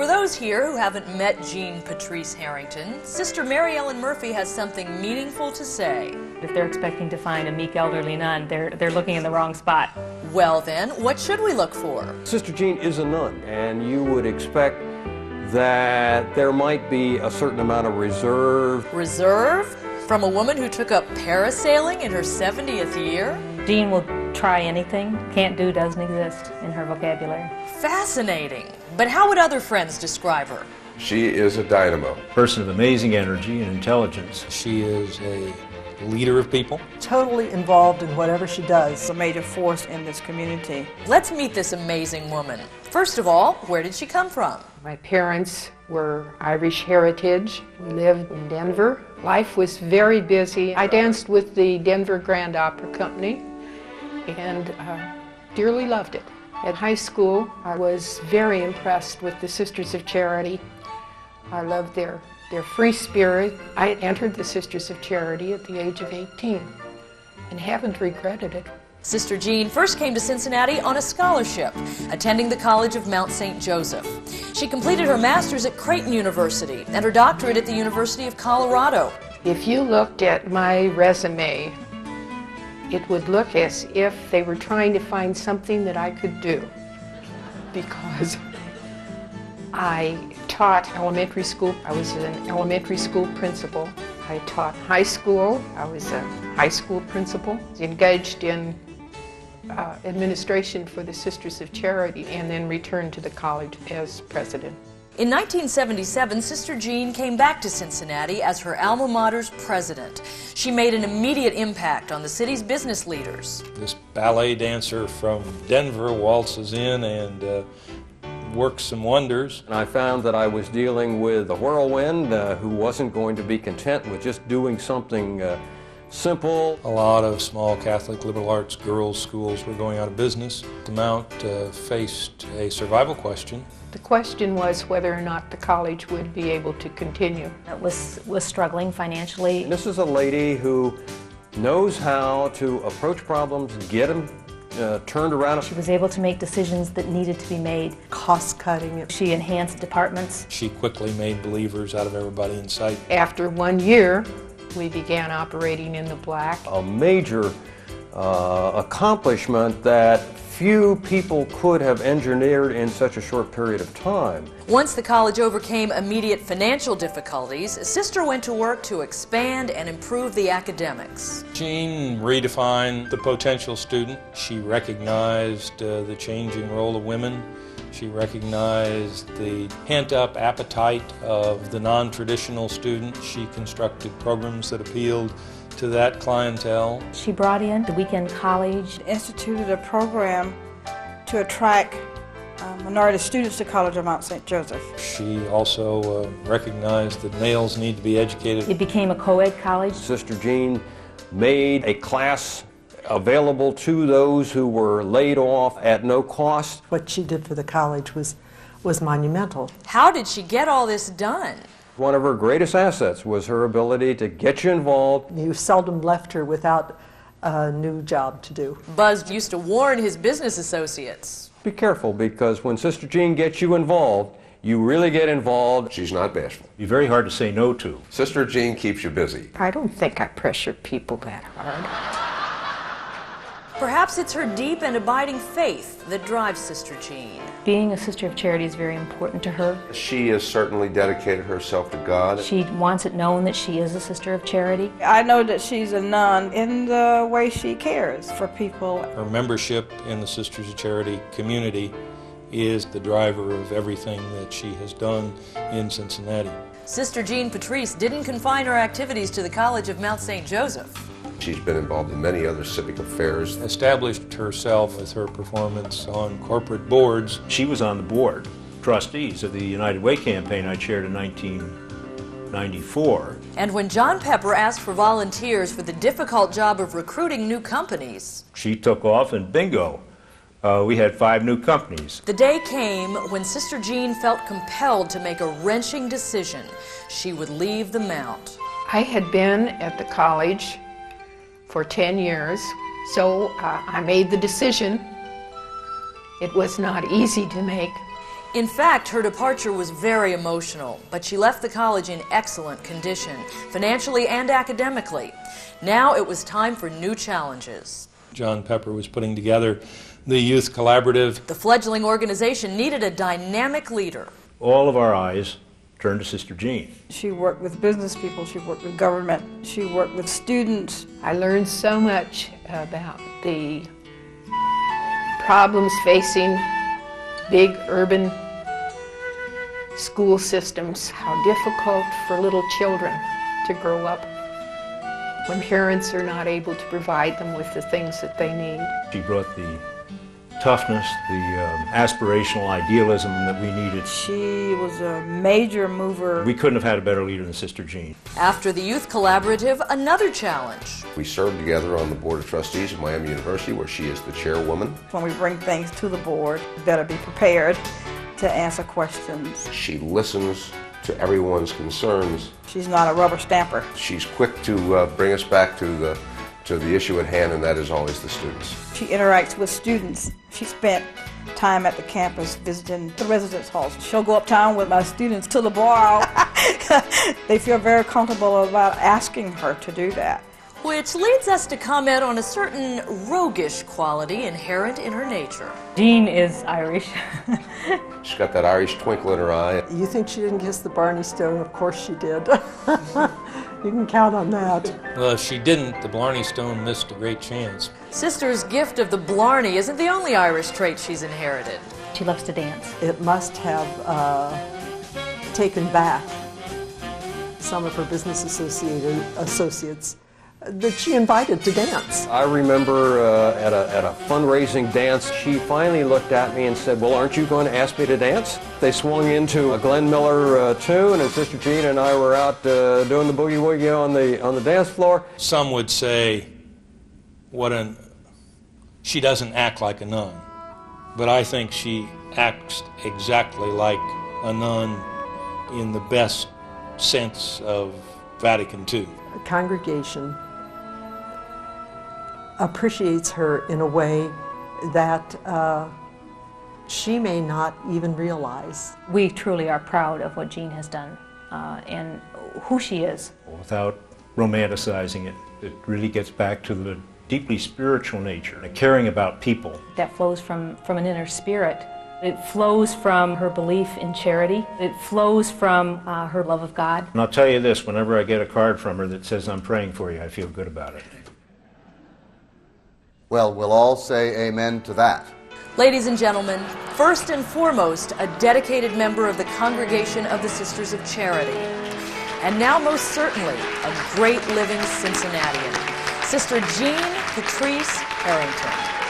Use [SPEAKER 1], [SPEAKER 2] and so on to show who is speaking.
[SPEAKER 1] For those here who haven't met Jean Patrice Harrington, Sister Mary Ellen Murphy has something meaningful to say.
[SPEAKER 2] If they're expecting to find a meek elderly nun, they're looking in the wrong spot.
[SPEAKER 1] Well then, what should we look for?
[SPEAKER 3] Sister Jean is a nun, and you would expect that there might be a certain amount of reserve.
[SPEAKER 1] Reserve? From a woman who took up parasailing in her 70th year?
[SPEAKER 2] Jean will try anything. Can't do doesn't exist in her vocabulary.
[SPEAKER 1] Fascinating. But how would other friends describe her?
[SPEAKER 4] She is a dynamo.
[SPEAKER 5] Person of amazing energy and intelligence.
[SPEAKER 6] She is a leader of people.
[SPEAKER 7] Totally involved in whatever she does. A major force in this community.
[SPEAKER 1] Let's meet this amazing woman. First of all, where did she come from?
[SPEAKER 8] My parents were Irish heritage. We lived in Denver. Life was very busy. I danced with the Denver Grand Opera Company and dearly loved it. At high school, I was very impressed with the Sisters of Charity. I loved their free spirit. I entered the Sisters of Charity at the age of 18 and haven't regretted it.
[SPEAKER 1] Sister Jean first came to Cincinnati on a scholarship, attending the College of Mount St. Joseph. She completed her master's at Creighton University and her doctorate at the University of Colorado.
[SPEAKER 8] If you looked at my resume, it would look as if they were trying to find something that I could do, because I taught elementary school. I was an elementary school principal. I taught high school. I was a high school principal. Engaged in administration for the Sisters of Charity, and then returned to the college as president.
[SPEAKER 1] In 1977, Sister Jean came back to Cincinnati as her alma mater's president. She made an immediate impact on the city's business leaders.
[SPEAKER 6] This ballet dancer from Denver waltzes in and works some wonders.
[SPEAKER 3] And I found that I was dealing with a whirlwind who wasn't going to be content with just doing something simple.
[SPEAKER 6] A lot of small Catholic liberal arts girls' schools were going out of business. The Mount faced a survival question.
[SPEAKER 8] The question was whether or not the college would be able to continue.
[SPEAKER 2] It was struggling financially.
[SPEAKER 3] And this is a lady who knows how to approach problems, get them turned around.
[SPEAKER 2] She was able to make decisions that needed to be made.
[SPEAKER 7] Cost cutting.
[SPEAKER 2] She enhanced departments.
[SPEAKER 6] She quickly made believers out of everybody in sight.
[SPEAKER 8] After 1 year, we began operating in the black.
[SPEAKER 3] A major accomplishment that few people could have engineered in such a short period of time.
[SPEAKER 1] Once the college overcame immediate financial difficulties, Sister went to work to expand and improve the academics.
[SPEAKER 6] Jean redefined the potential student. She recognized the changing role of women. She recognized the pent-up appetite of the non-traditional student. She constructed programs that appealed to that clientele.
[SPEAKER 2] She brought in the weekend college.
[SPEAKER 7] Instituted a program to attract minority students to College of Mount St. Joseph.
[SPEAKER 6] She also recognized that males need to be educated.
[SPEAKER 2] It became a co-ed college.
[SPEAKER 3] Sister Jean made a class available to those who were laid off at no cost.
[SPEAKER 7] What she did for the college was monumental.
[SPEAKER 1] How did she get all this done?
[SPEAKER 3] One of her greatest assets was her ability to get you involved.
[SPEAKER 7] You seldom left her without a new job to do.
[SPEAKER 1] Buzz used to warn his business associates.
[SPEAKER 3] Be careful, because when Sister Jean gets you involved, you really get involved.
[SPEAKER 4] She's not bashful.
[SPEAKER 5] Be very hard to say no to.
[SPEAKER 4] Sister Jean keeps you busy.
[SPEAKER 8] I don't think I pressure people that hard.
[SPEAKER 1] Perhaps it's her deep and abiding faith that drives Sister Jean.
[SPEAKER 2] Being a Sister of Charity is very important to her.
[SPEAKER 4] She has certainly dedicated herself to God.
[SPEAKER 2] She wants it known that she is a Sister of Charity.
[SPEAKER 7] I know that she's a nun in the way she cares for people.
[SPEAKER 6] Her membership in the Sisters of Charity community is the driver of everything that she has done in Cincinnati.
[SPEAKER 1] Sister Jean Patrice didn't confine her activities to the College of Mount St. Joseph.
[SPEAKER 4] She's been involved in many other civic affairs.
[SPEAKER 6] Established herself with her performance on corporate boards.
[SPEAKER 5] She was on the board, trustees of the United Way campaign I chaired in 1994.
[SPEAKER 1] And when John Pepper asked for volunteers for the difficult job of recruiting new companies,
[SPEAKER 5] She took off and bingo, we had 5 new companies.
[SPEAKER 1] the day came when Sister Jean felt compelled to make a wrenching decision. She would leave the Mount.
[SPEAKER 8] I had been at the college for 10 years, so I made the decision. It was not easy to make.
[SPEAKER 1] In fact, her departure was very emotional, but she left the college in excellent condition, financially and academically. Now it was time for new challenges.
[SPEAKER 6] John Pepper was putting together the Youth Collaborative.
[SPEAKER 1] The fledgling organization needed a dynamic leader.
[SPEAKER 5] All of our eyes turned to Sister Jean.
[SPEAKER 7] She worked with business people, she worked with government, she worked with students.
[SPEAKER 8] I learned so much about the problems facing big urban school systems, how difficult for little children to grow up when parents are not able to provide them with the things that they need.
[SPEAKER 5] She brought the toughness, the aspirational idealism that we needed.
[SPEAKER 7] She was a major mover.
[SPEAKER 5] We couldn't have had a better leader than Sister Jean.
[SPEAKER 1] After the Youth Collaborative, another challenge.
[SPEAKER 4] We served together on the Board of Trustees of Miami University, where she is the chairwoman.
[SPEAKER 7] When we bring things to the board, we better be prepared to answer questions.
[SPEAKER 4] She listens to everyone's concerns.
[SPEAKER 7] She's not a rubber stamper.
[SPEAKER 4] She's quick to bring us back to the issue at hand, and that is always the students.
[SPEAKER 7] She interacts with students. She spent time at the campus visiting the residence halls. She'll go uptown with my students to the bar. They feel very comfortable about asking her to do that.
[SPEAKER 1] Which leads us to comment on a certain roguish quality inherent in her nature.
[SPEAKER 2] Jean is Irish.
[SPEAKER 4] She's got that Irish twinkle in her eye.
[SPEAKER 9] You think she didn't kiss the Barney Stone? Of course she did. You can count on that.
[SPEAKER 6] Well, if she didn't, the Blarney Stone missed a great chance.
[SPEAKER 1] Sister's gift of the Blarney isn't the only Irish trait she's inherited.
[SPEAKER 2] She loves to dance.
[SPEAKER 9] It must have taken back some of her business associates that she invited to dance.
[SPEAKER 3] I remember at a fundraising dance, she finally looked at me and said, "Well, aren't you going to ask me to dance?" They swung into a Glenn Miller tune, and Sister Jean and I were out doing the boogie woogie on the dance floor.
[SPEAKER 6] Some would say, she doesn't act like a nun. But I think she acts exactly like a nun in the best sense of Vatican II.
[SPEAKER 9] The congregation appreciates her in a way that she may not even realize.
[SPEAKER 2] We truly are proud of what Jean has done and who she is.
[SPEAKER 5] Without romanticizing it, it really gets back to the deeply spiritual nature, caring about people.
[SPEAKER 2] That flows from an inner spirit. It flows from her belief in charity. It flows from her love of God.
[SPEAKER 5] And I'll tell you this, whenever I get a card from her that says, "I'm praying for you," I feel good about it.
[SPEAKER 10] Well, we'll all say amen to that.
[SPEAKER 1] Ladies and gentlemen, first and foremost, a dedicated member of the Congregation of the Sisters of Charity. And now most certainly, a great living Cincinnatian, Sister Jean Patrice Harrington.